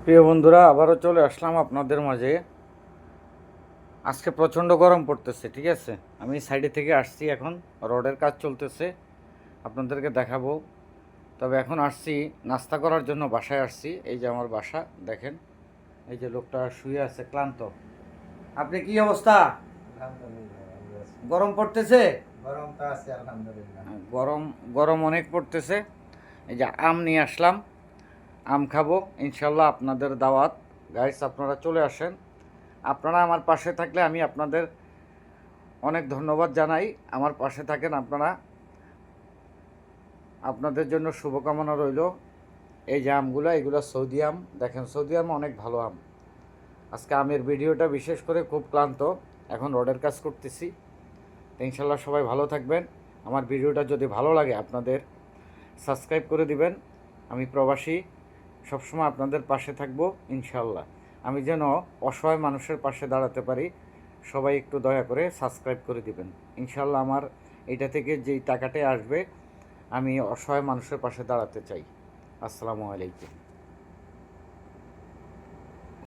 প্রিয় বন্ধুরা, আবারও চলে আসলাম আপনাদের মাঝে। আজকে প্রচণ্ড গরম পড়তেছে, ঠিক আছে। আমি সাইডে থেকে আসছি, এখন রোডের কাজ চলতেছে, আপনাদেরকে দেখাবো। তবে এখন আসছি নাস্তা করার জন্য, বাসায় আসছি। এই যে আমার বাসা, দেখেন। এই যে লোকটা শুয়ে আছে ক্লান্ত। আপনি কি অবস্থা? গরম পড়তেছে? গরম তো আছে আলহামদুলিল্লাহ। গরম গরম অনেক পড়তেছে। এই যে আম নিয়ে আসলাম, আম খাবো ইনশাল্লাহ। আপনাদের দাওয়াত গাইস, আপনারা চলে আসেন। আপনারা আমার পাশে থাকলে আমি আপনাদের অনেক ধন্যবাদ জানাই। আমার পাশে থাকেন আপনারা, আপনাদের জন্য শুভকামনা রইল। এই যে আমগুলো, এগুলো সৌদি আম, দেখেন সৌদি আম অনেক ভালো আম। আজকে আমের ভিডিওটা বিশেষ করে খুব ক্লান্ত, এখন রোডের কাজ করতেছি। ইনশাল্লাহ সবাই ভালো থাকবেন। আমার ভিডিওটা যদি ভালো লাগে আপনাদের সাবস্ক্রাইব করে দিবেন। আমি প্রবাসী, সবসময় আপনাদের পাশে থাকব ইনশাল্লাহ। আমি যেন অসহায় মানুষের পাশে দাঁড়াতে পারি, সবাই একটু দয়া করে সাবস্ক্রাইব করে দিবেন ইনশাল্লাহ। আমার এটা থেকে যেই টাকাটাই আসবে, আমি অসহায় মানুষের পাশে দাঁড়াতে চাই। আসসালামু আলাইকুম।